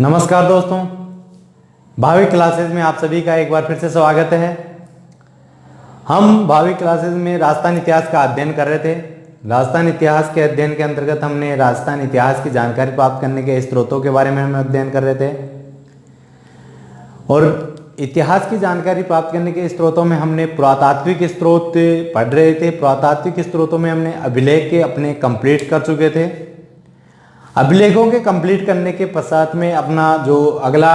नमस्कार दोस्तों, भावी क्लासेस में आप सभी का एक बार फिर से स्वागत है। हम भावी क्लासेस में राजस्थान इतिहास का अध्ययन कर रहे थे। राजस्थान इतिहास के अध्ययन के अंतर्गत हमने राजस्थान इतिहास की जानकारी प्राप्त करने के स्रोतों के बारे में हम अध्ययन कर रहे थे और इतिहास की जानकारी प्राप्त करने के स्रोतों में हमने पुरातात्विक स्रोत पढ़ रहे थे। पुरातात्विक स्रोतों में हमने अभिलेख के अपने कंप्लीट कर चुके थे। अभिलेखों के कंप्लीट करने के पश्चात में अपना जो अगला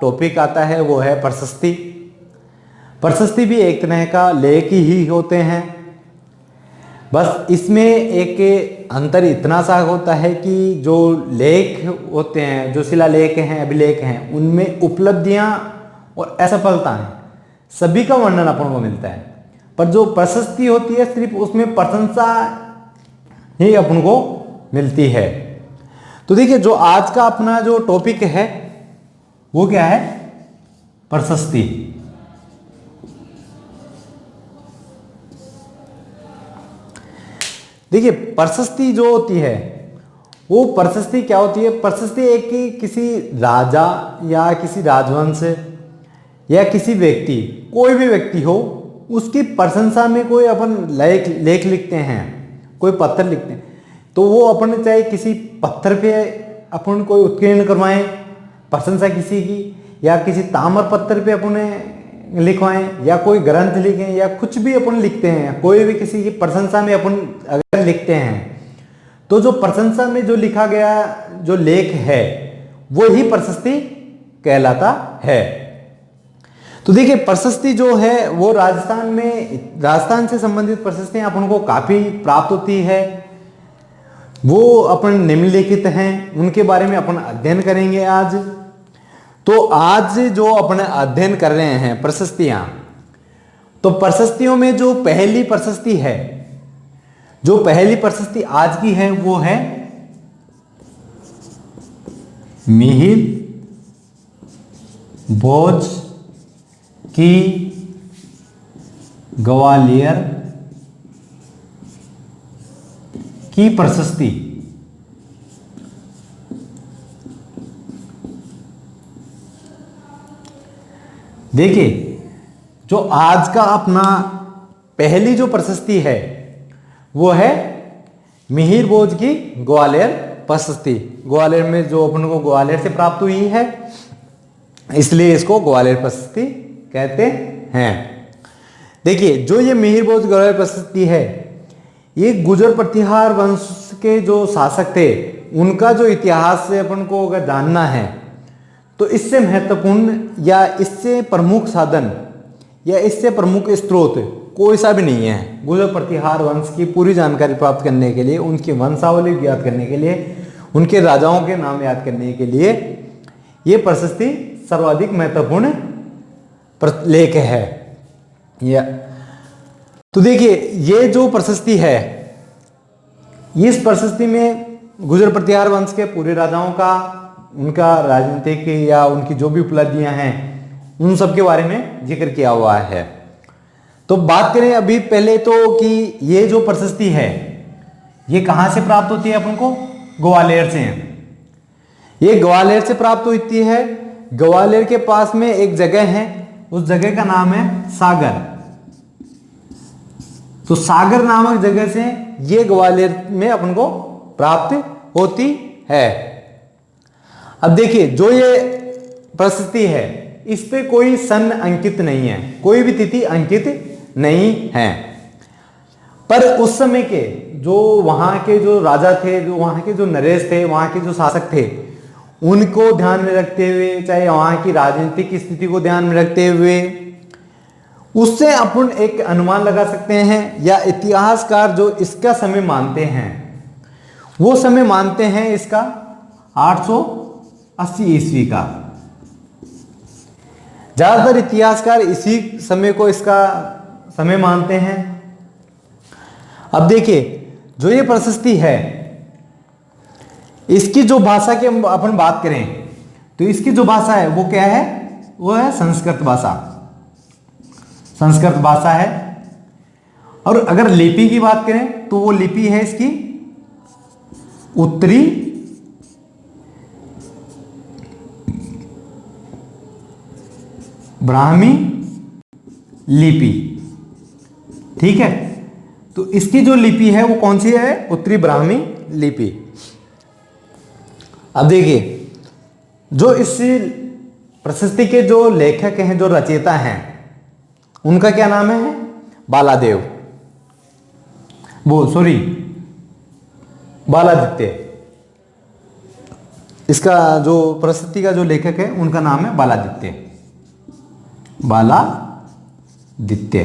टॉपिक आता है वो है प्रशस्ति। प्रशस्ति भी एक तरह का लेख ही होते हैं, बस इसमें एक अंतर इतना सा होता है कि जो लेख होते हैं, जो शिलालेख हैं, अभिलेख हैं, उनमें उपलब्धियां और असफलताएं सभी का वर्णन अपन को मिलता है, पर जो प्रशस्ति होती है सिर्फ उसमें प्रशंसा ही अपन को मिलती है। तो देखिए, जो आज का अपना जो टॉपिक है वो क्या है? प्रशस्ति। देखिए, प्रशस्ति जो होती है वो प्रशस्ति क्या होती है? प्रशस्ति एक किसी राजा या किसी राजवंश या किसी व्यक्ति, कोई भी व्यक्ति हो, उसकी प्रशंसा में कोई अपन लेख लिखते हैं, कोई पत्र लिखते हैं, तो वो अपन चाहे किसी पत्थर पे अपन कोई उत्कीर्ण करवाएं प्रशंसा किसी की, या किसी ताम्र पत्थर पे अपन लिखवाएं, या कोई ग्रंथ लिखें, या कुछ भी अपन लिखते हैं, कोई भी किसी की प्रशंसा में अपन अगर लिखते हैं तो जो प्रशंसा में जो लिखा गया जो लेख है वो ही प्रशस्ति कहलाता है। तो देखिए, प्रशस्ति जो है वो राजस्थान से संबंधित प्रशस्तियां अपन को काफी प्राप्त होती है। वो अपन निम्नलिखित हैं, उनके बारे में अपन अध्ययन करेंगे आज। तो आज जो अपन अध्ययन कर रहे हैं प्रशस्तियां, तो प्रशस्तियों में जो पहली प्रशस्ति है, जो पहली प्रशस्ति आज की है वो है मिहिर भोज की ग्वालियर की प्रशस्ति। देखिए, जो आज का अपना पहली जो प्रशस्ति है वो है मिहिर भोज की ग्वालियर प्रशस्ति। ग्वालियर में जो अपन को ग्वालियर से प्राप्त हुई है, इसलिए इसको ग्वालियर प्रशस्ति कहते हैं। देखिए, जो ये मिहिर भोज ग्वालियर प्रशस्ति है, ये गुर्जर प्रतिहार वंश के जो शासक थे उनका जो इतिहास से अपन को अगर जानना है तो इससे महत्वपूर्ण या इससे प्रमुख साधन या इससे प्रमुख स्रोत कोई सा भी नहीं है। गुर्जर प्रतिहार वंश की पूरी जानकारी प्राप्त करने के लिए, उनकी वंशावली याद करने के लिए, उनके राजाओं के नाम याद करने के लिए ये प्रशस्ति सर्वाधिक महत्वपूर्ण लेख है। तो देखिए, ये जो प्रशस्ति है, इस प्रशस्ति में गुर्जर प्रतिहार वंश के पूरे राजाओं का, उनका राजनीतिक या उनकी जो भी उपलब्धियां हैं, उन सब के बारे में जिक्र किया हुआ है। तो बात करें अभी पहले तो कि ये जो प्रशस्ति है ये कहां से प्राप्त होती है अपन को? ग्वालियर से। ये ग्वालियर से प्राप्त होती है। ग्वालियर के पास में एक जगह है, उस जगह का नाम है सागर। तो सागर नामक जगह से ये ग्वालियर में अपन को प्राप्त होती है। अब देखिए, जो ये प्रशस्ति है इस पे कोई सन अंकित नहीं है, कोई भी तिथि अंकित नहीं है, पर उस समय के जो वहां के जो राजा थे, जो वहां के जो नरेश थे, वहां के जो शासक थे, उनको ध्यान में रखते हुए, चाहे वहां की राजनीतिक स्थिति को ध्यान में रखते हुए, उससे अपन एक अनुमान लगा सकते हैं, या इतिहासकार जो इसका समय मानते हैं वो समय मानते हैं इसका 880 ईस्वी का। ज्यादातर इतिहासकार इसी समय को इसका समय मानते हैं। अब देखिए, जो ये प्रशस्ति है, इसकी जो भाषा की अपन बात करें तो इसकी जो भाषा है वो क्या है? वो है संस्कृत भाषा। संस्कृत भाषा है। और अगर लिपि की बात करें तो वो लिपि है इसकी उत्तरी ब्राह्मी लिपि। ठीक है, तो इसकी जो लिपि है वो कौन सी है? उत्तरी ब्राह्मी लिपि। अब देखिए, जो इस प्रशस्ति के जो लेखक हैं, जो रचयिता हैं, उनका क्या नाम है? बालादेव, वो सॉरी बालादित्य। इसका जो प्रशस्ति का जो लेखक है उनका नाम है बालादित्य, बालादित्य।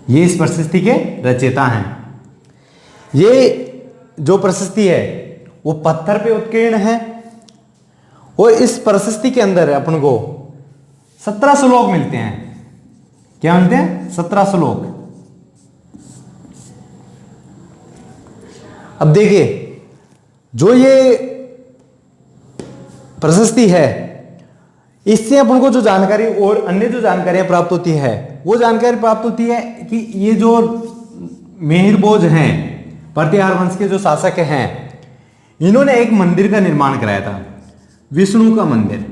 ये इस प्रशस्ति के रचयिता हैं। ये जो प्रशस्ति है वो पत्थर पे उत्कीर्ण है और इस प्रशस्ति के अंदर अपन को 17 श्लोक मिलते हैं। क्या मिलते हैं? 17 श्लोक। अब देखिए, जो ये प्रशस्ति है, इससे अपन को जो जानकारी और अन्य जो जानकारियां प्राप्त होती है, वो जानकारी प्राप्त होती है कि ये जो मिहिर भोज हैं, प्रतिहार वंश के जो शासक हैं, इन्होंने एक मंदिर का निर्माण कराया था, विष्णु का मंदिर,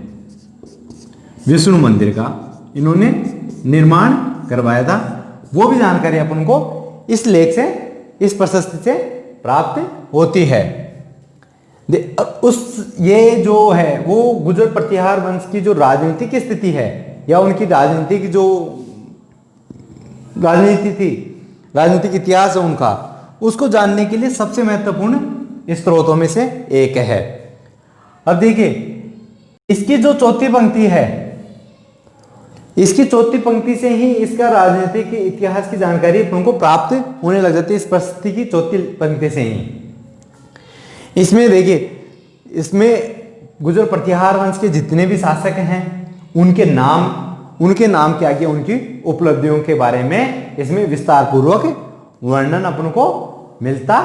विष्णु मंदिर का इन्होंने निर्माण करवाया था। वो भी जानकारी अपन को इस लेख से, इस प्रशस्ति से प्राप्त होती है। ये जो है वो गुर्जर प्रतिहार वंश की जो राजनीतिक स्थिति है, या उनकी राजनीतिक जो राजनीति थी, राजनीतिक इतिहास है उनका, उसको जानने के लिए सबसे महत्वपूर्ण स्त्रोतों में से एक है। अब देखिए, इसकी जो चौथी पंक्ति है, इसकी चौथी पंक्ति से ही इसका राजनीतिक इतिहास की जानकारी अपन को प्राप्त होने लग जाती है। इस प्रशस्ति की चौथी पंक्ति से ही इसमें देखिए, इसमें गुर्जर प्रतिहार वंश के जितने भी शासक हैं उनके नाम के आगे उनकी उपलब्धियों के बारे में इसमें विस्तार पूर्वक वर्णन अपन को मिलता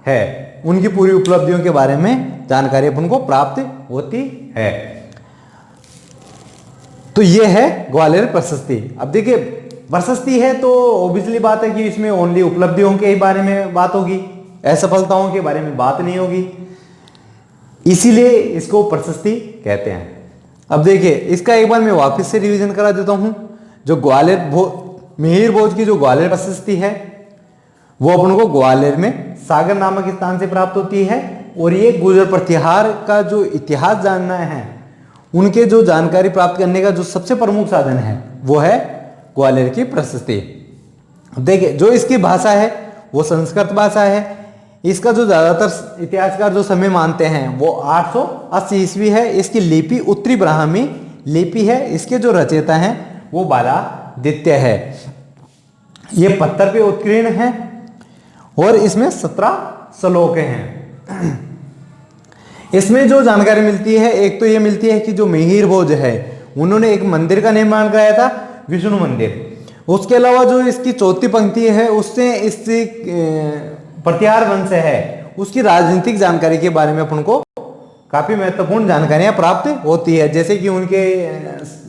है। उनकी पूरी उपलब्धियों के बारे में जानकारी अपन को प्राप्त होती है। तो ये है ग्वालियर प्रशस्ति। अब देखिए, प्रशस्ति है तो ऑब्वियसली बात है कि इसमें ओनली उपलब्धियों के बारे में बात होगी, असफलताओं के बारे में बात नहीं होगी, इसीलिए इसको प्रशस्ति कहते हैं। अब देखिए, इसका एक बार मैं वापस से रिवीजन करा देता हूं। जो मिहिर भोज की जो ग्वालियर प्रशस्ति है वो अपन को ग्वालियर में सागर नामक स्थान से प्राप्त होती है, और ये गुर्जर प्रतिहार का जो इतिहास जानना है, उनके जो जानकारी प्राप्त करने का जो सबसे प्रमुख साधन है वो है ग्वालियर की प्रशस्ति। देखिए, जो इसकी भाषा है वो संस्कृत भाषा है। इसका जो ज्यादातर इतिहासकार जो समय मानते हैं वो 880 ईस्वी है। इसकी लिपि उत्तरी ब्राह्मी लिपि है। इसके जो रचयिता हैं वो बालादित्य है। ये पत्थर पे उत्कीर्ण है और इसमें 17 श्लोक हैं। इसमें जो जानकारी मिलती है, एक तो ये मिलती है कि जो मिहिर भोज है उन्होंने एक मंदिर का निर्माण कराया था, विष्णु मंदिर। उसके अलावा जो इसकी चौथी पंक्ति है उससे इस प्रतिहार वंश है उसकी राजनीतिक जानकारी के बारे में अपन को काफी महत्वपूर्ण जानकारियां प्राप्त होती है, जैसे कि उनके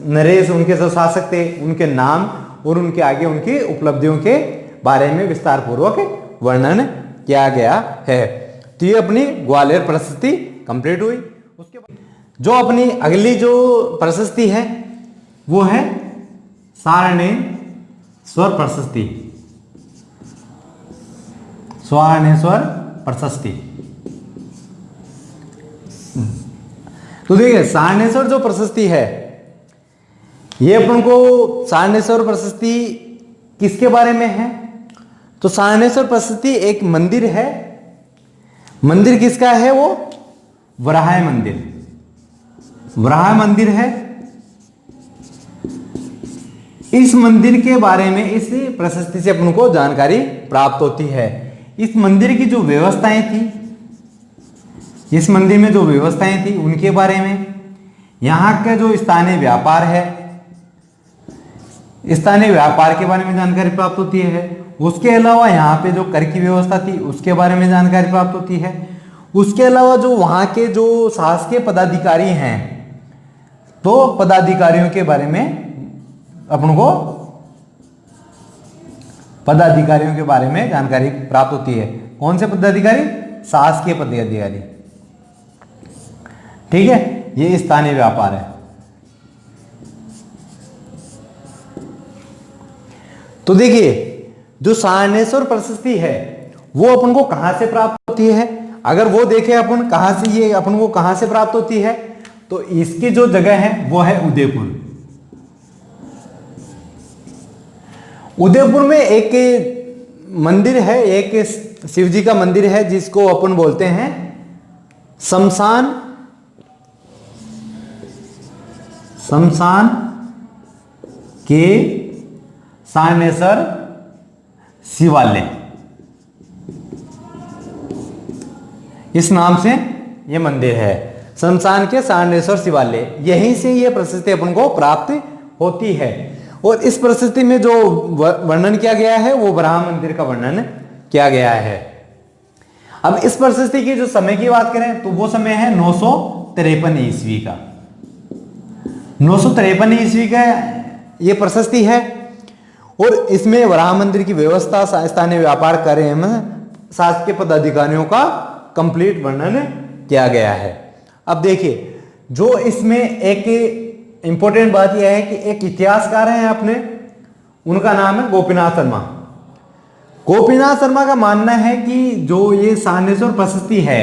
नरेश, उनके जो शासक थे, उनके नाम और उनके आगे उनकी उपलब्धियों के बारे में विस्तार पूर्वक वर्णन किया गया है। तो ये अपनी ग्वालियर प्रशस्ति कंप्लीट हुई। उसके बाद जो अपनी अगली जो प्रशस्ति है वो है सारणेश्वर प्रशस्ति। सारणेश्वर प्रशस्ति। तो देखिए, सारणेश्वर जो प्रशस्ति है ये अपन को सारणेश्वर प्रशस्ति किसके बारे में है? तो सारणेश्वर प्रशस्ति एक मंदिर है। मंदिर किसका है? वो वराह मंदिर, वराह मंदिर है। इस मंदिर के बारे में इस प्रशस्ति से अपन को जानकारी प्राप्त होती है। इस मंदिर की जो व्यवस्थाएं थी, इस मंदिर में जो व्यवस्थाएं थी उनके बारे में, यहाँ का जो स्थानीय व्यापार है, स्थानीय व्यापार के बारे में जानकारी प्राप्त होती है। उसके अलावा यहाँ पे जो कर की व्यवस्था थी उसके बारे में जानकारी प्राप्त होती है। उसके अलावा जो वहाँ के जो शासकीय पदाधिकारी हैं, तो पदाधिकारियों के बारे में अपन को पदाधिकारियों के बारे में जानकारी प्राप्त होती है। कौन से पदाधिकारी? शासकीय पदाधिकारी। ठीक है, ये स्थानीय व्यापार है। तो देखिए जो सारणेश्वर प्रशस्ति है वो अपन को कहां से प्राप्त होती है, अगर वो देखें अपन कहां से, ये अपन को कहां से प्राप्त होती है, तो इसकी जो जगह है वो है उदयपुर। उदयपुर में एक मंदिर है, एक शिव जी का मंदिर है जिसको अपन बोलते हैं शमशान के सारणेश्वर शिवालय, इस नाम से ये मंदिर है, शमशान के सारणेश्वर शिवालय। यहीं से ये प्रशस्ति अपन को प्राप्त होती है। और इस प्रशस्ति में जो वर्णन किया गया है वो वराह मंदिर का वर्णन किया गया है। अब इस प्रशस्ति की जो समय की बात करें तो वो समय है 953 ईस्वी का। 953 ईस्वी का ये प्रशस्ति है और इसमें वराह मंदिर की व्यवस्था, स्थानीय व्यापार कार्य एवं शासकीय पदाधिकारियों का कंप्लीट वर्णन किया गया है। अब देखिए जो इसमें एक इंपॉर्टेंट बात यह है कि एक इतिहासकार हैं अपने, उनका नाम है गोपीनाथ शर्मा। गोपीनाथ शर्मा का मानना है कि जो ये सारणेश्वर प्रशस्ति है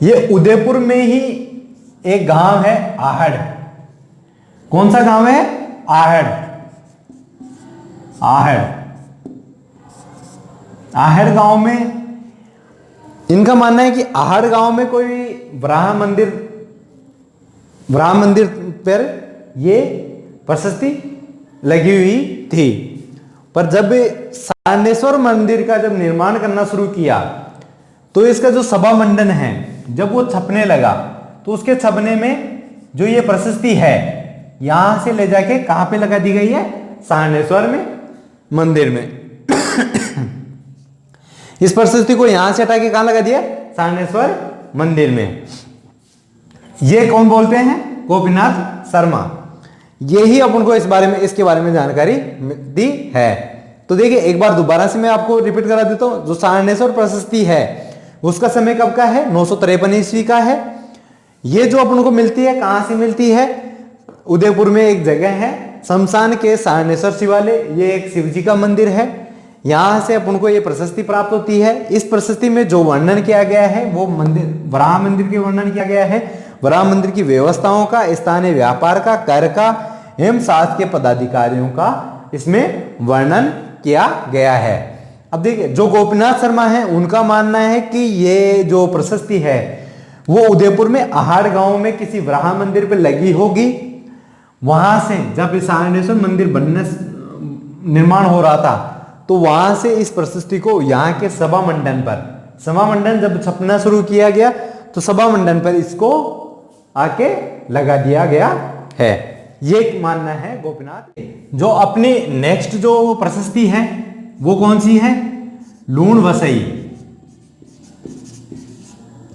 ये उदयपुर में ही एक गांव है आहड़। कौन सा गांव है? आहड़। आहड़, आहड़ गांव में इनका मानना है कि आहड़ गांव में कोई वराह मंदिर पर ये प्रशस्ति लगी हुई थी। पर जब सारणेश्वर मंदिर का जब निर्माण करना शुरू किया तो इसका जो सभा मंडन है जब वो छपने लगा तो उसके छपने में जो ये प्रशस्ति है यहां से ले जाके कहां पे लगा दी गई है? सारणेश्वर में मंदिर में। इस प्रशस्ति को यहां से हटा के कहां लगा दिया? सारणेश्वर मंदिर में। ये कौन बोलते हैं? गोपीनाथ शर्मा। यही अपन को इसके बारे में जानकारी दी है। तो देखिए एक बार दोबारा से मैं आपको रिपीट करा देता हूं। जो सारणेश्वर प्रशस्ति है उसका समय कब का है? 953 ईस्वी का है। ये जो अपन को मिलती है कहां से मिलती है? उदयपुर में एक जगह है शमशान के सारणेश्वर शिवालय, ये एक शिव जी का मंदिर है, यहां से अपन को ये प्रशस्ति प्राप्त होती है। इस प्रशस्ति में जो वर्णन किया गया है वो वराह मंदिर के वर्णन किया गया है। वराह मंदिर की व्यवस्थाओं का, स्थानीय व्यापार का, कर का एवं शासकीय पदाधिकारियों का इसमें वर्णन किया गया है। अब देखिए जो गोपीनाथ शर्मा है उनका मानना है कि ये जो प्रशस्ति है वो उदयपुर में आहड़ गांव में किसी वराह मंदिर पर लगी होगी। वहां से जब सारणेश्वर मंदिर निर्माण हो रहा था तो वहां से इस प्रशस्ति को यहाँ के सभा मंडन जब छपना शुरू किया गया तो सभा मंडन पर इसको आके लगा दिया गया है। ये मानना है गोपीनाथ। जो अपनी नेक्स्ट जो प्रशस्ति है वो कौन सी है? लूण वसई।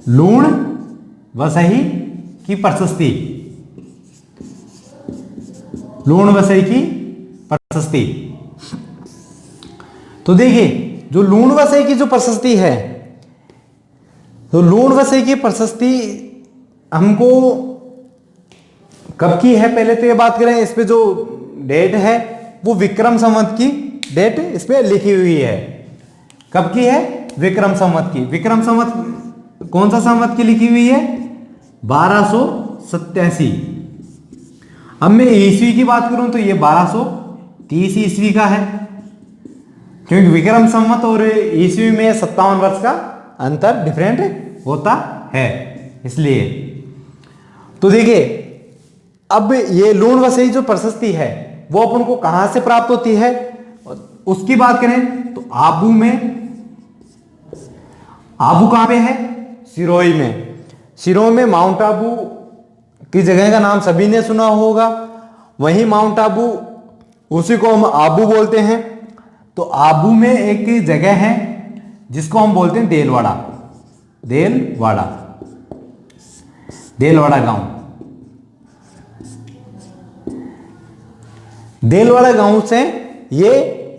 लूण वसई की प्रशस्ति। लूण वसई की प्रशस्ति। तो देखिए जो लूण वसई की जो प्रशस्ति है, तो लूण वसई की प्रशस्ति हमको कब की है? पहले तो ये बात करें, इस पे जो डेट है वो विक्रम संवत की डेट इस पे लिखी हुई है। कब की है? विक्रम संवत की। विक्रम संवत कौन सा संवत की लिखी हुई है? 1287। अब मैं ईस्वी की बात करूं तो ये 1230 ईस्वी का है, क्योंकि विक्रम संवत और ईस्वी में 57 वर्ष का अंतर डिफरेंट होता है, इसलिए। तो देखिए अब ये लूण वसई जो प्रशस्ति है वो अपन को कहां से प्राप्त होती है उसकी बात करें तो आबू में। आबू कहां पे है? सिरोही में। सिरोही में माउंट आबू की जगह का नाम सभी ने सुना होगा। वहीं माउंट आबू, उसी को हम आबू बोलते हैं। तो आबू में एक जगह है जिसको हम बोलते हैं देलवाड़ा। देलवाड़ा, देलवाड़ा गांव। देलवाड़ा गांव से ये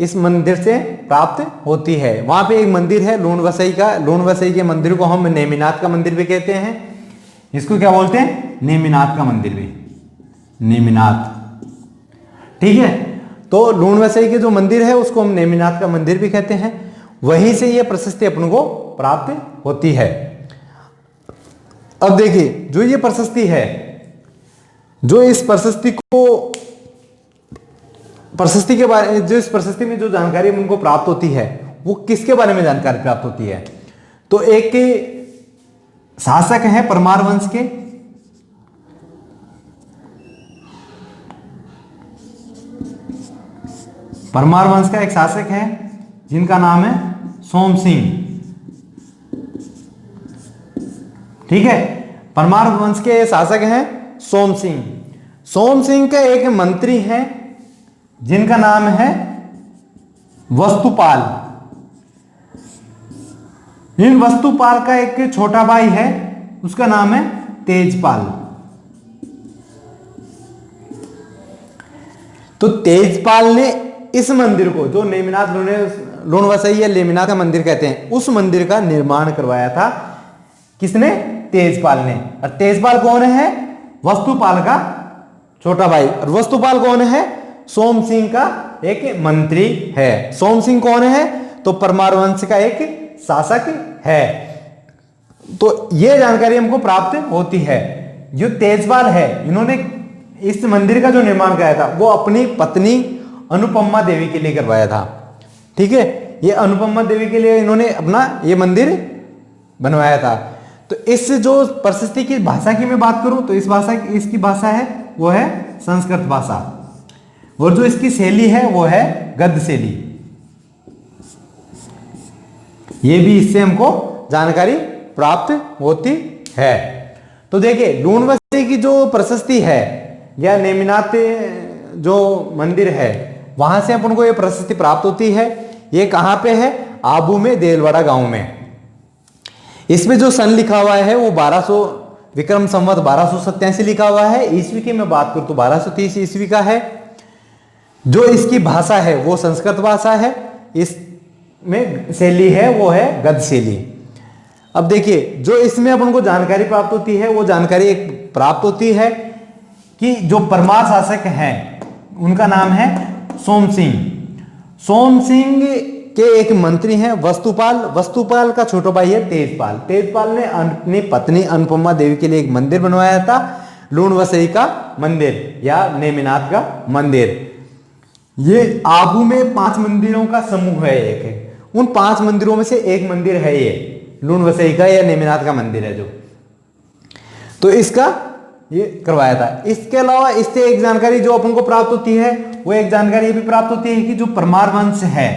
इस मंदिर से प्राप्त होती है। वहां पे एक मंदिर है लूण वसई का। लूण वसई के मंदिर को हम नेमिनाथ का मंदिर भी कहते हैं। इसको क्या बोलते हैं? नेमिनाथ का मंदिर भी। नेमिनाथ, ठीक है। तो लूणवसई के जो मंदिर है उसको हम नेमिनाथ का मंदिर भी कहते हैं। वहीं से ये प्रशस्ति अपन को प्राप्त होती है। अब देखिए जो ये प्रशस्ति है, जो इस प्रशस्ति के बारे, जो इस प्रशस्ति में जो जानकारी उनको प्राप्त होती है वो किसके बारे में जानकारी प्राप्त होती है? तो एक शासक है परमार वंश के, परमार वंश का एक शासक है जिनका नाम है सोम सिंह। ठीक है, परमार वंश के शासक हैं सोम सिंह। सोम सिंह का एक मंत्री है जिनका नाम है वस्तुपाल। इन वस्तुपाल का एक छोटा भाई है, उसका नाम है तेजपाल। तो तेजपाल ने इस मंदिर को, जो नेमिनाथ लूणवसई या नेमिनाथ का मंदिर कहते हैं, उस मंदिर का निर्माण करवाया था। किसने? तेजपाल ने। और तेजपाल कौन है? वस्तुपाल का छोटा भाई। और वस्तुपाल कौन है? सोम सिंह का एक मंत्री है। सोम सिंह कौन है? तो परमार वंश का एक शासक है। तो यह जानकारी हमको प्राप्त होती है। जो तेजपाल है, इन्होंने इस मंदिर का जो निर्माण कराया था वो अपनी पत्नी अनुपमा देवी के लिए करवाया था। ठीक है, ये अनुपमा देवी के लिए इन्होंने अपना ये मंदिर बनवाया था। तो इस जो प्रशस्ति की भाषा की मैं बात करूं तो इसकी भाषा है वो है संस्कृत भाषा, और जो इसकी शैली है वो है गद्य शैली। ये भी इससे हमको जानकारी प्राप्त होती है। तो देखिए लूणवसई की जो प्रशस्ति है या नेमिनाथ जो मंदिर है वहां से अपन को ये प्रशस्ति प्राप्त होती है। ये कहां पे है? आबू में, देलवाड़ा गांव में। इसमें जो सन लिखा हुआ है वो 1200 विक्रम संवत 1287 लिखा हुआ है। ईस्वी की मैं बात करूं तो 1230 ईस्वी का है। जो इसकी भाषा है वो संस्कृत भाषा है। इसमें शैली है वो है गद्य शैली। अब देखिए जो इसमें अपन को जानकारी प्राप्त होती है वो जानकारी एक प्राप्त होती है कि जो परमार शासक हैं उनका नाम है सोम सिंह। सोम सिंह के एक मंत्री हैं वस्तुपाल। वस्तुपाल का छोटा भाई है तेजपाल। तेजपाल ने अपनी पत्नी अनुपमा देवी के लिए एक मंदिर बनवाया था, लूणवसई का मंदिर या नेमिनाथ का मंदिर। ये आबू में 5 मंदिरों का समूह है। एक उन 5 मंदिरों में से एक मंदिर है ये लूणवसई का या नेमिनाथ का मंदिर है जो, तो इसका ये करवाया था। इसके अलावा इससे एक जानकारी जो अपन को प्राप्त होती है वो एक जानकारी ये भी प्राप्त होती है कि जो परमार वंश है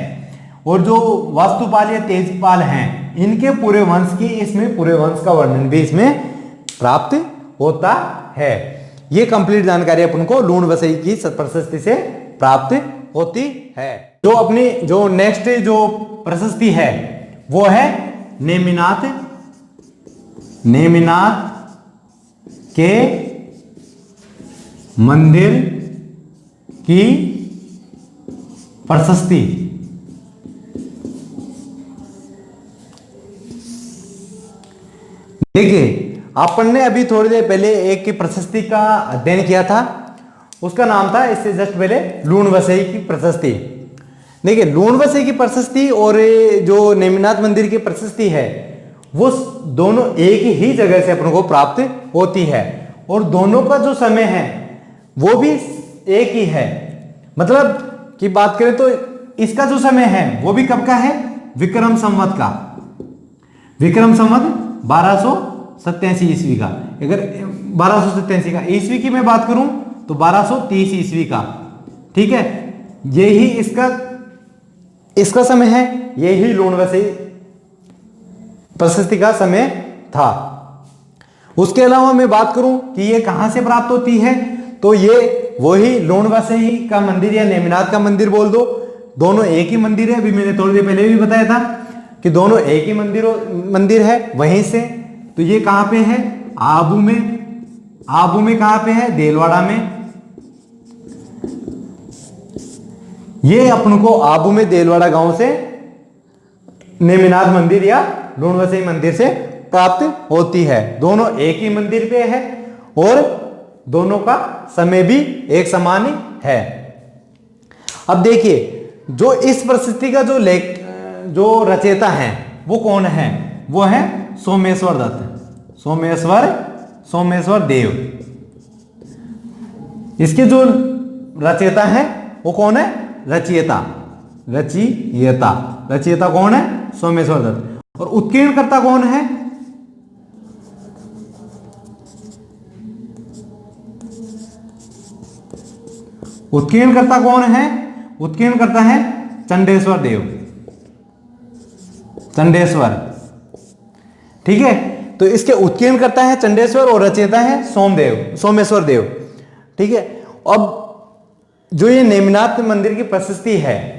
और जो वस्तुपाल या तेजपाल हैं, इनके पूरे वंश की, इसमें पूरे वंश का वर्णन भी इसमें प्राप्त होता है। ये कंप्लीट जानकारी अपन को लूणवसई की प्रशस्ति से प्राप्त होती है। जो अपनी जो नेक्स्ट जो प्रशस्ति है वो है नेमिनाथ के मंदिर की प्रशस्ति। देखिए अपन ने अभी थोड़ी देर पहले एक की प्रशस्ति का अध्ययन किया था, उसका नाम था इससे जस्ट पहले लूणवसई की प्रशस्ति। देखिए लूणवसई की प्रशस्ति और जो नेमिनाथ मंदिर की प्रशस्ति है वो दोनों एक ही जगह से अपन को प्राप्त होती है, और दोनों का जो समय है वो भी एक ही है। मतलब की बात करें तो इसका जो समय है वो भी कब का है? विक्रम संवत का, विक्रम संवत 1287 ईस्वी का। अगर 1287 का ईस्वी की मैं बात करूं तो 1230 ईस्वी का। ठीक है, यही इसका समय है, यही लूणवसई प्रशस्ति का समय था। उसके अलावा मैं बात करूं कि ये कहां से प्राप्त होती है तो ये वही लूणवसई का मंदिर या नेमिनाथ का मंदिर बोल दो, दोनों एक ही मंदिर है। अभी मैंने थोड़ी देर पहले भी बताया था कि दोनों एक ही मंदिर है वहीं से। तो ये कहां पे है? आबू में। आबू में कहां पे है? देलवाड़ा में। ये अपन को आबू में देलवाड़ा गांव से नेमिनाथ मंदिर या लूणवसई मंदिर से प्राप्त होती है। दोनों एक ही मंदिर पे है और दोनों का समय भी एक समान ही है। अब देखिए जो इस प्रशस्ति का जो रचयिता है वो कौन है, वो है सोमेश्वर दत्त, सोमेश्वर देव। इसके जो रचयिता है वो कौन है, रचयिता कौन है, सोमेश्वर दत्त। और उत्कीर्णकर्ता कौन है, उत्कीर्णकर्ता कौन है, उत्कीर्णकर्ता है चंडेश्वर देव, ठीक है। तो इसके उत्कीर्णकर्ता है चंडेश्वर और रचयिता है सोमेश्वर देव, ठीक है। अब जो ये नेमिनाथ मंदिर की प्रशस्ति है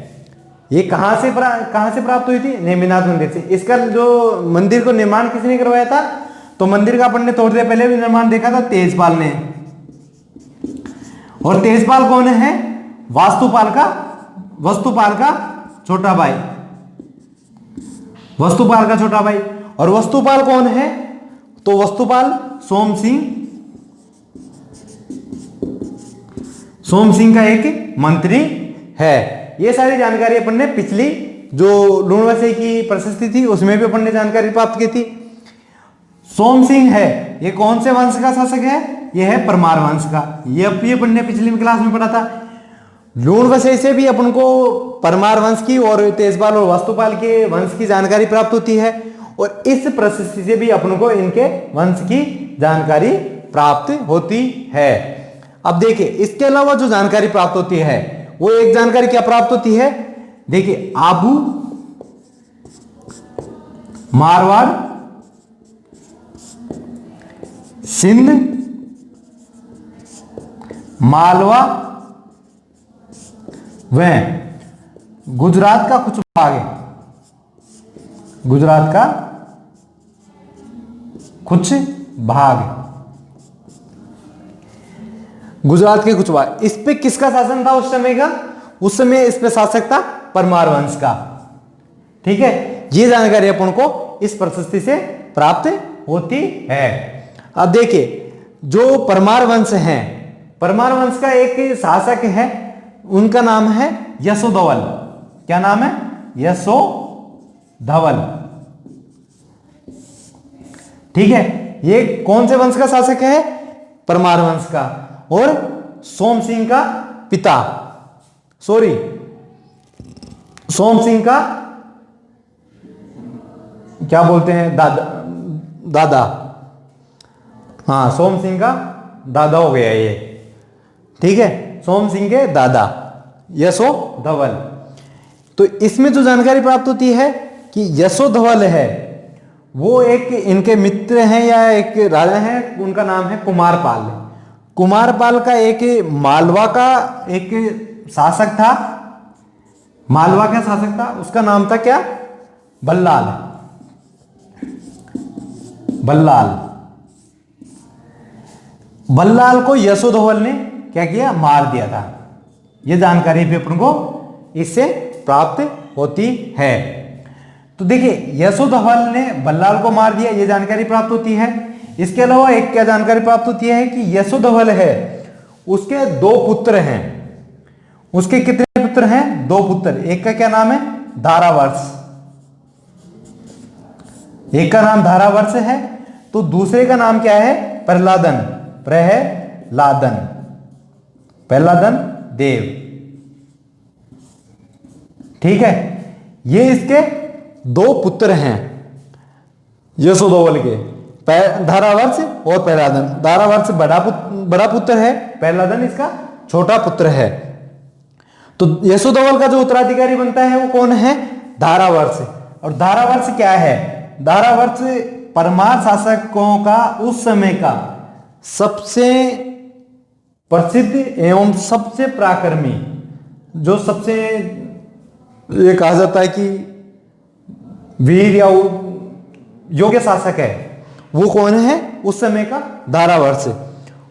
ये कहां से प्राप्त हुई थी, नेमिनाथ मंदिर से। इसका जो मंदिर को निर्माण किसने करवाया था, तो मंदिर का अपन ने थोड़ी देर पहले भी निर्माण देखा था, तेजपाल ने। और तेजपाल कौन है, वस्तुपाल का छोटा भाई, और वस्तुपाल कौन है, तो वस्तुपाल सोम सिंह का एक मंत्री है। ये सारी जानकारी अपन ने पिछली जो लूणवसे की प्रशस्ति थी उसमें भी अपन ने जानकारी प्राप्त की थी। सोम सिंह है ये कौन से वंश का शासक है, ये है परमार वंश का। ये अपन ने पिछली क्लास में पढ़ा था। लूणवसे से भी अपन को परमार वंश की और तेजपाल और वस्तुपाल के वंश की जानकारी प्राप्त होती है, और इस प्रशस्ति से भी अपन को इनके वंश की जानकारी प्राप्त होती है। अब देखिए इसके अलावा जो जानकारी प्राप्त होती है वो एक जानकारी क्या प्राप्त होती है, देखिए आबू, मारवाड़, सिंध, मालवा व गुजरात का कुछ भाग है, गुजरात का कुछ भाग, गुजरात के कुछ भाग, इस पे किसका शासन था उस समय का, उस समय इस पे शासक था परमार वंश का, ठीक है। ये जानकारी अपन को इस प्रशस्ति से प्राप्त होती है। अब देखिए जो परमार वंश है, परमार वंश का एक शासक है, उनका नाम है यशोधवल। क्या नाम है, यशोधवल, ठीक है। ये कौन से वंश का शासक है, परमार वंश का। और सोम सिंह का पिता, सोम सिंह का क्या बोलते हैं, दादा, हाँ सोम सिंह का दादा हो गया ये, ठीक है। सोम सिंह के दादा यशोधवल। तो इसमें जो जानकारी प्राप्त होती है कि यशोधवल है वो एक इनके मित्र हैं या एक राजा हैं, उनका नाम है कुमारपाल। कुमारपाल का एक मालवा का एक शासक था, मालवा का शासक था, उसका नाम था क्या, बल्लाल। बल्लाल को यशोधवल ने क्या किया, मार दिया था। यह जानकारी भी अपन को इससे प्राप्त होती है। तो देखिए यशोधवल ने बल्लाल को मार दिया, यह जानकारी प्राप्त होती है। इसके अलावा एक क्या जानकारी प्राप्त होती है कि यशोधवल है उसके दो पुत्र हैं। उसके कितने पुत्र हैं, दो पुत्र। एक का क्या नाम है, धारावर्ष, एक का नाम धारावर्ष है, तो दूसरे का नाम क्या है, प्रहलादन देव, ठीक है। ये इसके दो पुत्र हैं यशोधवल के, धारावर्ष और प्रहलादन। धारावर्ष बड़ा पुत्र है, प्रहलादन इसका छोटा पुत्र है। तो यशोधवल का जो उत्तराधिकारी बनता है वो कौन है, धारावर्ष। और धारावर्ष क्या है, धारावर्ष परमार शासकों का उस समय का सबसे प्रसिद्ध एवं सबसे पराक्रमी, जो सबसे ये कहा जाता है कि वीर या योग्य शासक है, वो कौन है उस समय का, धारावर्ष।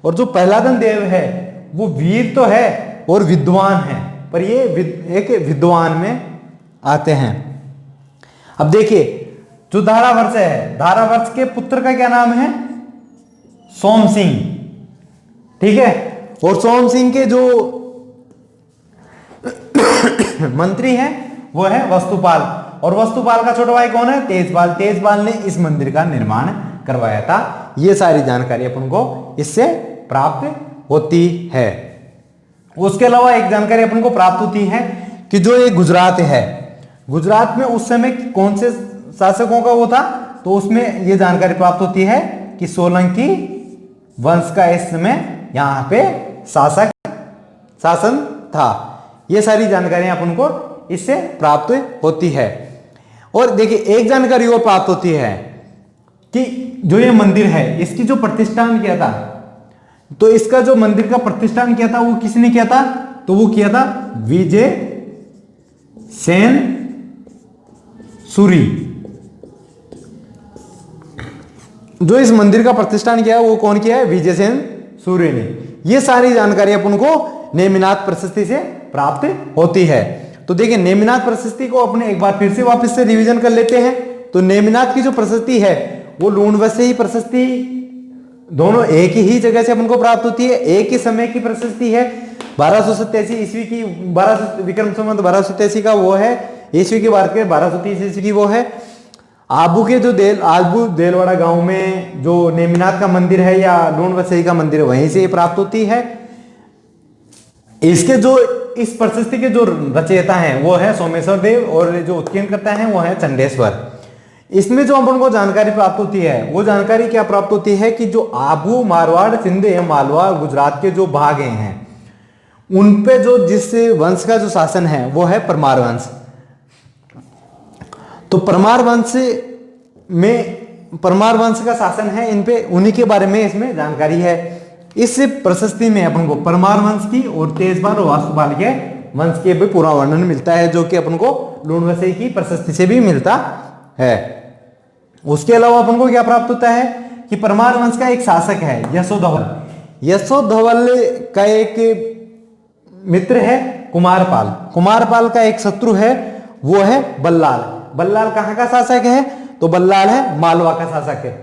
और जो प्रहलादन देव है वो वीर तो है और विद्वान है, पर ये एक विद्वान में आते हैं। अब देखिए जो धारावर्ष है, धारावर्ष के पुत्र का क्या नाम है, सोम सिंह, ठीक है। और सोम सिंह के जो मंत्री है वो है वस्तुपाल, और वस्तुपाल का छोटा भाई कौन है? तेजपाल। तेजपाल ने इस मंदिर का निर्माण करवाया था। ये सारी जानकारी अपन को इससे प्राप्त होती है। उसके अलावा एक जानकारी अपन को प्राप्त होती है कि जो ये गुजरात है, गुजरात में उस समय कौन से शासकों का वो था, तो उसमें ये जानकारी प्राप्त होती है कि सोलंकी वंश का इस समय यहाँ पे शासन था। ये सारी जानकारियां अपन को इससे प्राप्त होती है। और देखिए एक जानकारी और प्राप्त होती है कि जो ये मंदिर है इसकी जो प्रतिष्ठान किया था, तो इसका जो मंदिर का प्रतिष्ठान किया था वो किसने किया था? तो वो किया था विजय सेन सूरी। जो इस मंदिर का प्रतिष्ठान किया है वो कौन किया है? विजय सेन सूरी ने। ये सारी जानकारी अपन को नेमिनाथ प्रशस्ति से प्राप्त होती है। तो देखिए नेमिनाथ प्रशस्ति को अपने एक बार फिर से वापस से रिवीजन कर लेते हैं। तो नेमिनाथ की जो प्रशस्ति है वो लूणवस्यी प्रशस्ति, दोनों एक ही जगह से अपन को प्राप्त होती है, एक ही समय की प्रशस्ति है। 1287 ईस्वी की, 12 विक्रम संवत 1287 का वो है, ईस्वी की बात करें 1230 ईस्वी की वो है। आबू के जो आबू देलवाड़ा गांव में जो नेमिनाथ का मंदिर है या लूणवस्यी का मंदिर है वहीं से ये प्राप्त होती है। इसके जो इस प्रशस्ति के जो रचयिता हैं वो है सोमेश्वर देव, और जो उत्कीर्ण करता है वो है चंडेश्वर। इसमें जो अपन को जानकारी प्राप्त होती है वो जानकारी क्या प्राप्त होती है कि जो आबू, मारवाड़, सिंध, मालवा, गुजरात के जो भाग हैं उन पे जो जिस वंश का जो शासन है वो है परमार वंश। तो परमार वंश का शासन है इन पे, उन्हीं के बारे में इसमें जानकारी है। इस प्रशस्ति में अपन को परमार वंश की और तेजपाल और वास्तुपाल के वंश के भी पूरा वर्णन मिलता है, जो कि अपन को लूणवस्यी की प्रशस्ति से भी मिलता है। उसके अलावा अपन को क्या प्राप्त होता है कि परमार वंश का एक शासक है यशोधवल। यशोधवल का एक मित्र है कुमारपाल। कुमारपाल का एक शत्रु है वो है बल्लाल। बल्लाल कहाँ का शासक है? तो बल्लाल है मालवा का शासक है।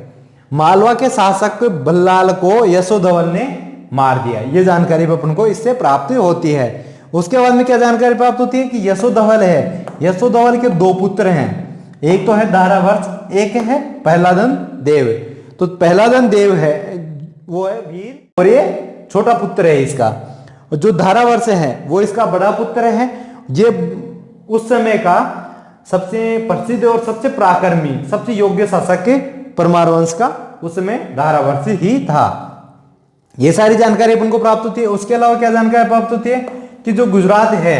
मालवा के शासक बल्लाल को यशोधवल ने मार दिया। ये जानकारी अपन को इससे प्राप्त होती है। उसके बाद में क्या जानकारी प्राप्त होती है कि यशोधवल है, यशोधवल के दो पुत्र हैं, एक तो है धारावर्ष, एक है पहलादन देव। तो पहलादन देव है वो है वीर और ये छोटा पुत्र है इसका। जो धारावर्ष है वो इसका बड़ा पुत्र है। ये उस समय का सबसे प्रसिद्ध और सबसे पराक्रमी, सबसे योग्य शासक के परमार वंश का उस समय धारावर्ष ही था। ये सारी जानकारी अपन को प्राप्त होती है। उसके अलावा क्या जानकारी प्राप्त होती है कि जो गुजरात है,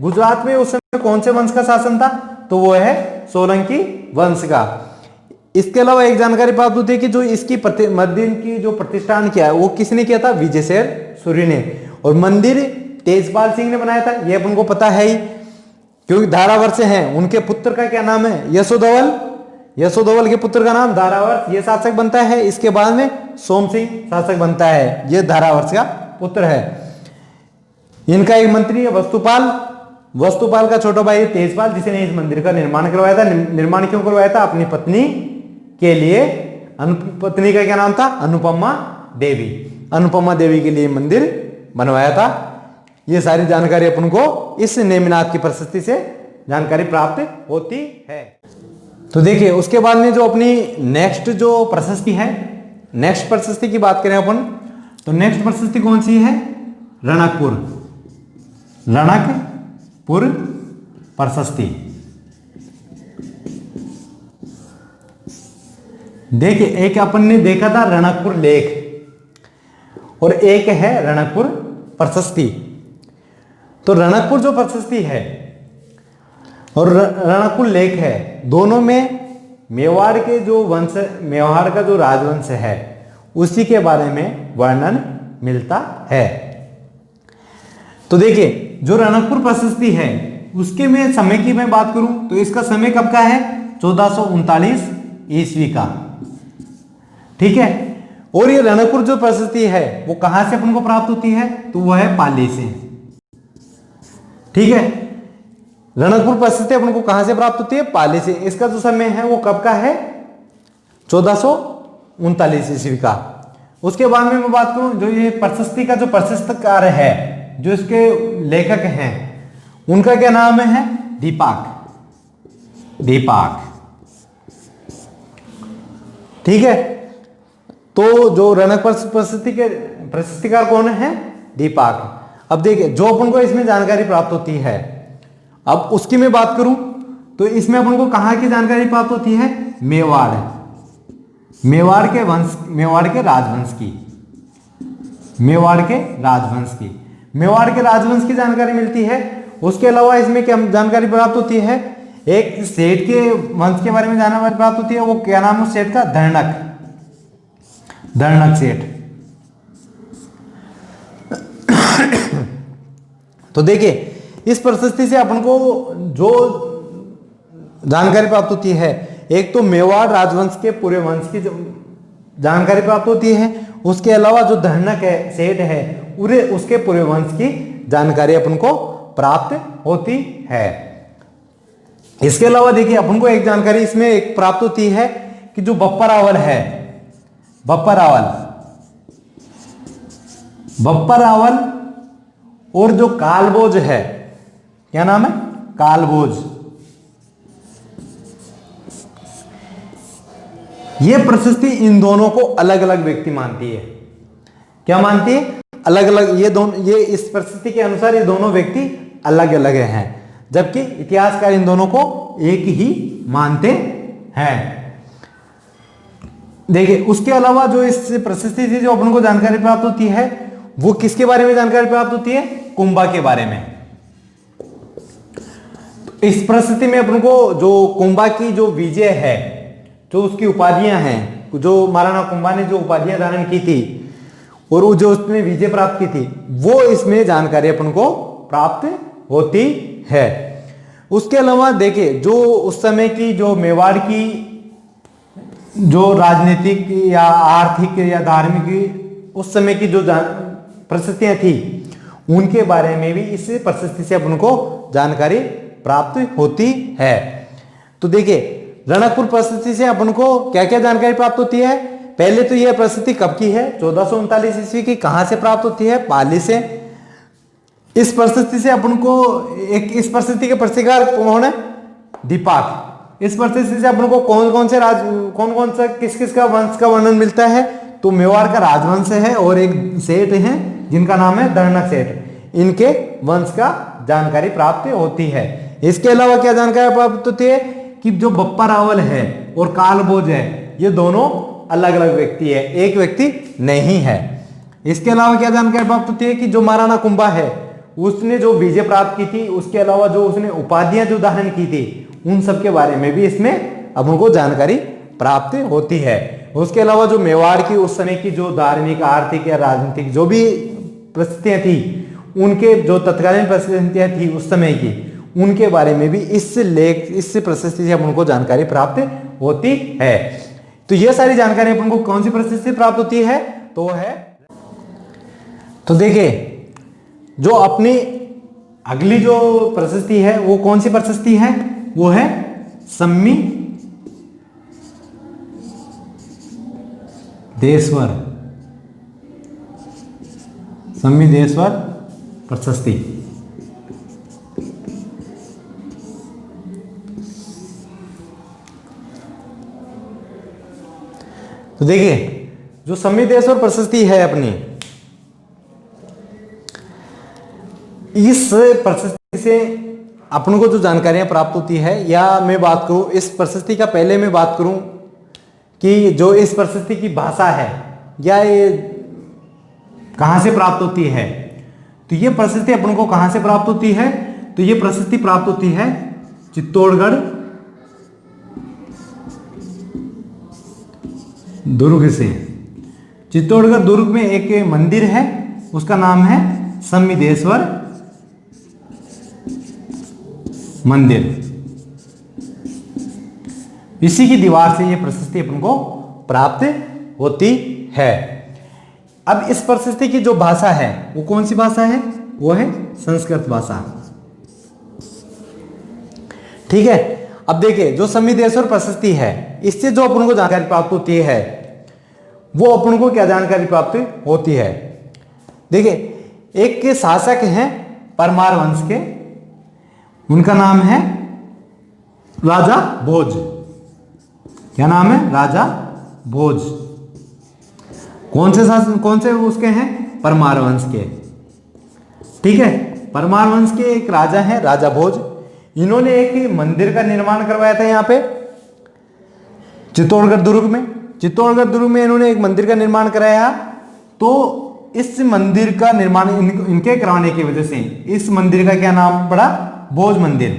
गुजरात में उस समय कौन से वंश का शासन था? तो वो है सोलंकी वंश का। इसके अलावा एक जानकारी प्राप्त होती है कि जो इसकी मंदिर की जो प्रतिष्ठान किया है वो किसने किया था? विजय सेन सूरी ने। और मंदिर तेजपाल सिंह ने बनाया था, ये अपन को पता है ही, क्योंकि धारावर्ष हैं। उनके पुत्र का क्या नाम है? यशोधवल। यशोधवल के पुत्र का नाम धारावर्ष, ये शासक बनता है। इसके बाद में सोम सिंह शासक बनता है, ये धारावर्ष का पुत्र है। इनका एक मंत्री है वस्तुपाल। वस्तुपाल का छोटा भाई तेजपाल, जिसने इस मंदिर का निर्माण करवाया था। निर्माण क्यों करवाया था? अपनी पत्नी के लिए। पत्नी का क्या नाम था? अनुपमा देवी। अनुपमा देवी के लिए मंदिर बनवाया था। ये सारी जानकारी अपन को इस नेमिनाथ की प्रशस्ति से जानकारी प्राप्त होती है। तो देखिए उसके बाद में जो अपनी नेक्स्ट जो प्रशस्ति है, नेक्स्ट प्रशस्ति की बात करें अपन, तो नेक्स्ट प्रशस्ति कौन सी है? रणकपुर। रणकपुर प्रशस्ति। देखिए एक अपन ने देखा था रणकपुर लेख और एक है रणकपुर प्रशस्ति। तो रणकपुर जो प्रशस्ति है और रणकपुर लेख है, दोनों में मेवाड़ के जो वंश, मेवाड़ का जो राजवंश है उसी के बारे में वर्णन मिलता है। तो देखिए जो रणकपुर प्रशस्ति है उसके में समय की मैं बात करूं तो इसका समय कब का है? 1439 ईस्वी का। ठीक है। और ये रणकपुर जो प्रशस्ति है वो कहां से अपन को प्राप्त होती है? तो वह है पाली से। ठीक है। रणकपुर प्रशस्ति अपन को कहां से प्राप्त होती है? पाली से। इसका जो समय है वो कब का है? 1439 ईस्वी का। उसके बाद में मैं बात करूं जो ये प्रशस्ति का जो प्रशस्तकार है, जो इसके लेखक हैं, उनका क्या नाम है? दीपाक। दीपाक, ठीक है। तो जो रणक प्रशस्ति के प्रशस्तिकार कौन है? दीपाक। अब देखिए जो अपन को इसमें जानकारी प्राप्त होती है, अब उसकी मैं बात करूं तो इसमें अपन को कहां की जानकारी प्राप्त होती है? मेवाड़, मेवाड़ के वंश, मेवाड़ के राजवंश की, मेवाड़ के राजवंश की, मेवाड़ के राजवंश की जानकारी मिलती है। उसके अलावा इसमें क्या जानकारी प्राप्त होती है? एक सेठ के वंश के बारे में जानकारी प्राप्त होती है। वो क्या नाम है उस सेठ का? धरणक, धरणक सेठ। तो देखिए इस प्रशस्ति से अपन को जो जानकारी प्राप्त होती है, एक तो मेवाड़ राजवंश के पूरे वंश की जानकारी प्राप्त होती है। उसके अलावा जो धरणक है, सेठ है, पूरे उसके पूरे वंश की जानकारी अपन को प्राप्त होती है। इसके अलावा देखिए अपन को एक जानकारी इसमें एक प्राप्त होती है कि जो बप्पा रावल है, बप्पा रावल, बप्पा रावल और जो कालभोज है, क्या नाम है? कालभोज, ये प्रशस्ति इन दोनों को अलग अलग व्यक्ति मानती है। क्या मानती है? अलग अलग। ये दोनों, ये इस प्रशस्ति के अनुसार ये दोनों व्यक्ति अलग अलग हैं, जबकि इतिहासकार इन दोनों को एक ही मानते हैं। देखिए उसके अलावा जो इस प्रशस्ति से जो अपन को जानकारी प्राप्त होती है, वो किसके बारे में जानकारी प्राप्त होती है? कुंभा के बारे में। तो इस प्रशस्ति में अपन को जो कुंभा की जो विजय है, जो उसकी उपाधियां हैं, जो महाराणा कुंभा ने जो उपाधियां धारण की थी और वो जो उसने विजय प्राप्त की थी, वो इसमें जानकारी अपन को प्राप्त होती है। उसके अलावा देखिए जो उस समय की जो मेवाड़ की जो राजनीतिक या आर्थिक या धार्मिक उस समय की जो प्रशस्तियां थी, उनके बारे में भी इस प्रशस्ति से अपन को जानकारी प्राप्त होती है। तो देखिए रणकपुर प्रशस्ति से अपन को क्या क्या जानकारी प्राप्त होती है? पहले तो यह प्रशस्ति कब की है? 1439 ईस्वी की। कहां से प्राप्त होती है? पाली से। इस प्रशस्ति से अपन को इस प्रशस्ति के प्रशस्तिकार कौन है? दीपाक। इस प्रशस्ति से अपन को कौन कौन सा किस किस का वंश का वर्णन मिलता है? तो मेवाड़ का राजवंश है और एक सेठ है जिनका नाम है धरणक सेठ, इनके वंश का जानकारी प्राप्त होती है। इसके अलावा क्या जानकारी प्राप्त होती है कि जो बप्पा रावल है और कालभोज है, ये दोनों अलग अलग व्यक्ति है, एक व्यक्ति नहीं है। इसके अलावा क्या जानकारी प्राप्त होती है कि जो महाराणा कुंभा है उसने जो विजय प्राप्त की थी, उसके अलावा जो उसने उपाधियां जो धारण की थी, उन सब के बारे में भी इसमें अपन को जानकारी प्राप्त होती है। उसके अलावा जो मेवाड़ की उस समय की जो धार्मिक, आर्थिक या राजनीतिक जो भी परिस्थितियां थी, उनके जो तत्कालीन परिस्थितियां थी उस समय की, उनके बारे में भी इस प्रशस्ति से अपन को जानकारी प्राप्त होती है। तो ये सारी जानकारी अपन को कौन सी प्रशस्ति से प्राप्त होती है? तो है, तो देखिए जो अपनी अगली जो प्रशस्ति है वो कौन सी प्रशस्ति है? वो है सम्मी देशवर, सम्मी देशवर प्रशस्ति। तो देखिए जो सम्मी देशवर प्रशस्ति है अपनी, इस प्रशस्ति से अपन को जो जानकारियां प्राप्त होती है, या मैं बात करूं इस प्रशस्ति का, पहले मैं बात करूं कि जो इस प्रशस्ति की भाषा है या ये कहां से प्राप्त होती है। तो ये प्रशस्ति अपन को कहां से प्राप्त होती है? तो ये प्रशस्ति प्राप्त होती है चित्तौड़गढ़ दुर्ग से। चित्तौड़गढ़ दुर्ग में एक मंदिर है, उसका नाम है सम्मिदेश्वर मंदिर। इसी की दीवार से ये प्रशस्ति अपन को प्राप्त होती है। अब इस प्रशस्ति की जो भाषा है वो कौन सी भाषा है? वो है संस्कृत भाषा। ठीक है। अब देखिए जो सम्मिदेश्वर प्रशस्ति है, इससे जो अपन को जानकारी प्राप्त होती है वो अपन को क्या जानकारी प्राप्त होती है? देखिए एक शासक हैं परमार वंश के, उनका नाम है राजा भोज। क्या नाम है? राजा भोज। कौन से उसके हैं? परमार वंश के। ठीक है, परमार वंश के एक राजा हैं राजा भोज। इन्होंने एक मंदिर का निर्माण करवाया था यहाँ पे चित्तौड़गढ़ दुर्ग में। चित्तौड़गढ़ दुर्ग में इन्होंने एक मंदिर का निर्माण कराया। तो इस मंदिर का निर्माण इनके करवाने की वजह से इस मंदिर का क्या नाम पड़ा? भोज मंदिर।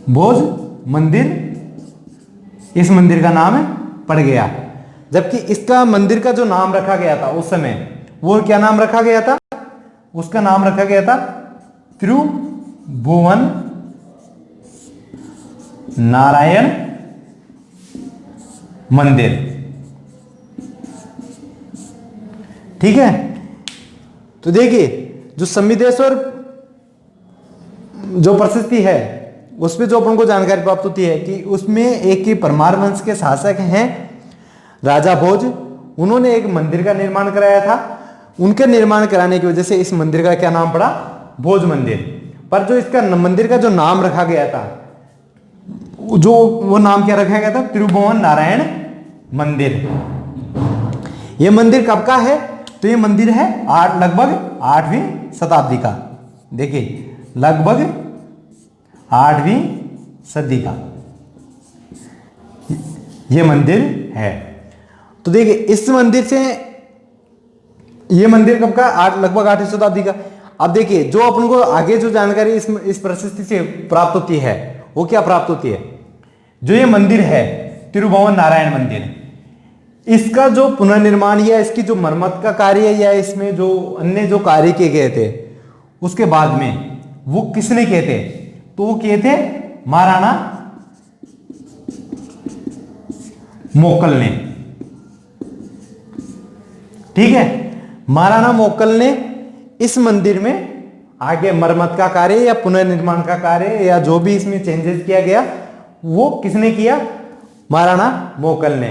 भोज मंदिर इस मंदिर का नाम पड़ गया। जबकि इसका मंदिर का जो नाम रखा गया था उस समय, वो क्या नाम रखा गया था? उसका नाम रखा गया था त्रिभुवन नारायण मंदिर। ठीक है, तो देखिए जो संविदेश्वर जो प्रशस्ति है उसमें जो अपन को जानकारी प्राप्त होती है कि उसमें एक ही परमार वंश के शासक हैं राजा भोज। उन्होंने एक मंदिर का निर्माण कराया था। उनके निर्माण कराने की वजह से इस मंदिर का क्या नाम पड़ा? भोज मंदिर। पर जो इसका मंदिर का जो नाम रखा गया था, जो वो नाम क्या रखा गया था? त्रिभुवन नारायण मंदिर। ये मंदिर कब का है? तो ये मंदिर है लगभग 8वीं शताब्दी का। देखिए लगभग 8वीं सदी का ये मंदिर है। तो देखिए इस मंदिर से, ये मंदिर कब का? लगभग 8वीं शताब्दी का। अब देखिए जो अपन को आगे जो जानकारी इस प्रशस्ति से प्राप्त होती है वो क्या प्राप्त होती है? जो ये मंदिर है त्रिभुवन नारायण मंदिर, इसका जो पुनर्निर्माण या इसकी जो मरम्मत का कार्य या इसमें जो अन्य जो कार्य किए गए थे उसके बाद में वो किसने किए थे? तो वो किए थे महाराणा मोकल ने। ठीक है, महाराणा मोकल ने इस मंदिर में आगे मरम्मत का कार्य या पुनर्निर्माण का कार्य या जो भी इसमें चेंजेस किया गया वो किसने किया? महाराणा मोकल ने।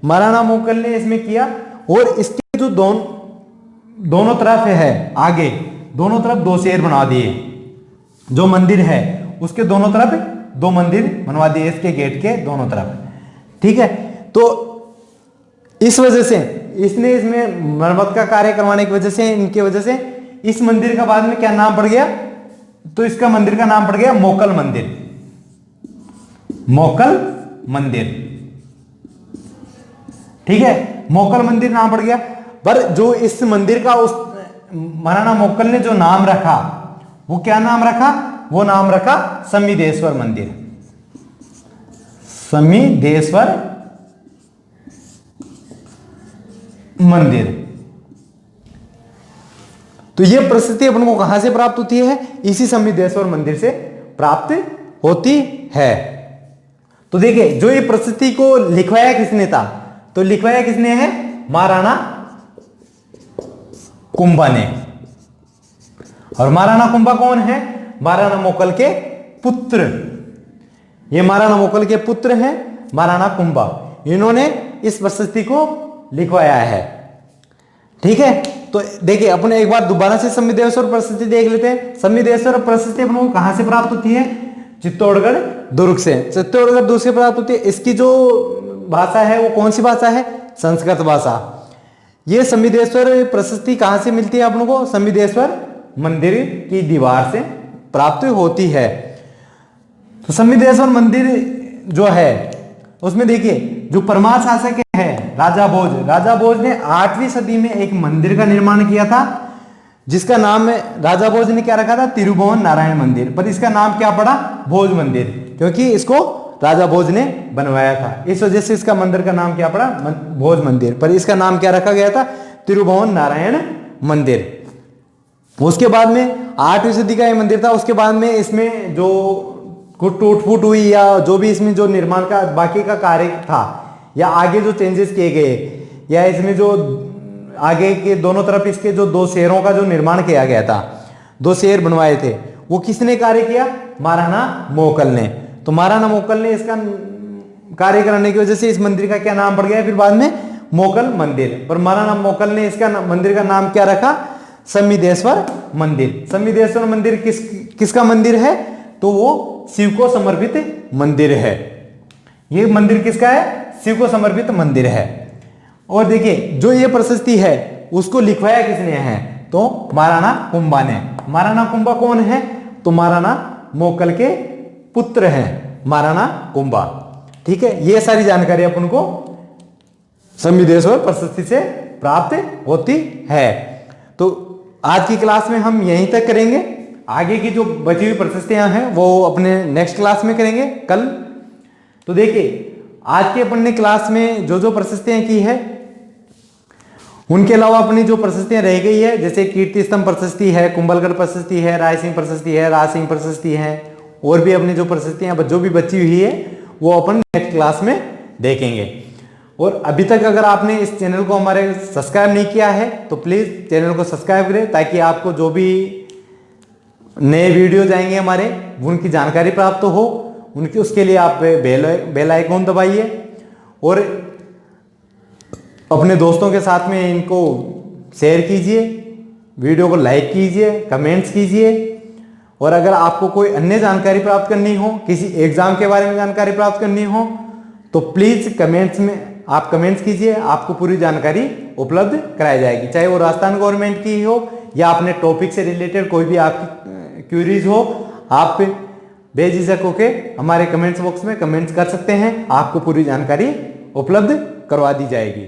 महाराणा मोकल ने इसमें किया। और इसके जो दोनों तरफ है, आगे दोनों तरफ 2 शेर बनवा दिए। जो मंदिर है उसके दोनों तरफ 2 मंदिर बनवा दिए, इसके गेट के दोनों तरफ। ठीक है, तो इस वजह से इसमें मरम्मत का कार्य करवाने की वजह से, इनके वजह से इस मंदिर का बाद में क्या नाम पड़ गया? तो इसका मंदिर का नाम पड़ गया मोकल मंदिर। मोकल मंदिर। ठीक है, मोकल मंदिर नाम पड़ गया। पर जो इस मंदिर का उस महाराणा मोकल ने जो नाम रखा वो क्या नाम रखा? वो नाम रखा समिदेश्वर मंदिर। समिदेश्वर मंदिर। तो यह प्रसिद्धि अपन को कहां से प्राप्त होती है? इसी समिदेश्वर मंदिर से प्राप्त होती है। तो देखिए जो ये प्रसिद्धि को लिखवाया किसने था? तो लिखवाया किसने है? महाराणा कुंभा ने। और महाराणा कुंभा कौन है? महाराणा मोकल के पुत्र। ये महाराणा मोकल के पुत्र हैं महाराणा कुंभा। इन्होंने इस प्रशस्ति को लिखवाया है। ठीक है, तो देखिए अपन एक बार दोबारा से समिदेश्वर प्रशस्ति देख लेते हैं। समिदेश्वर प्रशस्ति अपन को कहां से प्राप्त होती है? चित्तौड़गढ़ दुर्ग से। चित्तौड़गढ़ दुर्ग से प्राप्त होती है। इसकी जो भाषा है वो कौन सी भाषा है? संस्कृत भाषा। ये समिदेश्वर प्रशस्ति कहां से मिलती है अपन को? समिदेश्वर मंदिर की दीवार से प्राप्त होती है। तो समिदेश्वर मंदिर जो है उसमें देखिए जो परमार शासक है राजा भोज ने 8वीं सदी में एक मंदिर का निर्माण किया था, जिसका नाम राजा भोज ने क्या रखा था? त्रिभुवन नारायण मंदिर। पर इसका नाम क्या पड़ा? भोज मंदिर, क्योंकि इसको राजा भोज ने बनवाया था। इस वजह से इसका मंदिर का नाम क्या पड़ा? भोज मंदिर। पर इसका नाम क्या रखा गया था? त्रिभुवन नारायण मंदिर। उसके बाद में 8वीं सदी का ये मंदिर था। उसके बाद में इसमें जो कुछ टूट फूट हुई या जो भी इसमें जो निर्माण का बाकी का कार्य था या आगे जो चेंजेस किए गए या इसमें जो आगे के दोनों तरफ इसके जो 2 शेरों का जो निर्माण किया गया था, 2 शेर बनवाए थे, वो किसने कार्य किया? महाराणा मोकल ने। तो महाराणा मोकल ने इसका कार्य कराने की वजह से इस मंदिर का क्या नाम पड़ गया फिर बाद में? मोकल मंदिर। पर महाराणा मोकल ने इसका मंदिर का नाम क्या रखा? संविदेश्वर मंदिर। संविदेश्वर मंदिर किसका मंदिर है? तो वो शिव को समर्पित मंदिर है। ये मंदिर किसका है? शिव को समर्पित मंदिर है। और देखिए जो ये प्रशस्ति है उसको लिखवाया किसने है? तो महाराणा कुंभा ने। महाराणा कुंभा कौन है? तो महाराणा मोकल के पुत्र हैं महाराणा कुंभा। ठीक है, ये सारी जानकारी अपन को संविदेश्वर प्रशस्ति से प्राप्त होती है। तो आज की क्लास में हम यहीं तक करेंगे। आगे की जो बची हुई प्रशस्तियां हैं वो अपने नेक्स्ट क्लास में करेंगे कल। तो देखिए आज के अपन ने क्लास में जो जो प्रशस्तियां की है उनके अलावा अपनी जो प्रशस्तियां रह गई है, जैसे कीर्ति स्तंभ प्रशस्ति है, कुंभलगढ़ प्रशस्ति है, राय सिंह प्रशस्ति है, राज सिंह प्रशस्ति है, और भी अपनी जो प्रशस्तियां जो भी बची हुई है वो अपन नेक्स्ट क्लास में देखेंगे। और अभी तक अगर आपने इस चैनल को हमारे सब्सक्राइब नहीं किया है तो प्लीज़ चैनल को सब्सक्राइब करें, ताकि आपको जो भी नए वीडियो जाएंगे हमारे उनकी जानकारी प्राप्त हो। उनकी उसके लिए आप बेल आइकॉन दबाइए और अपने दोस्तों के साथ में इनको शेयर कीजिए, वीडियो को लाइक कीजिए, कमेंट्स कीजिए। और अगर आपको कोई अन्य जानकारी प्राप्त करनी हो, किसी एग्जाम के बारे में जानकारी प्राप्त करनी हो, तो प्लीज़ कमेंट्स में आप कमेंट्स कीजिए, आपको पूरी जानकारी उपलब्ध कराई जाएगी। चाहे वो राजस्थान गवर्नमेंट की हो या अपने टॉपिक से रिलेटेड कोई भी आपकी क्यूरीज हो, आप बेझिझक होके हमारे कमेंट्स बॉक्स में कमेंट्स कर सकते हैं, आपको पूरी जानकारी उपलब्ध करवा दी जाएगी।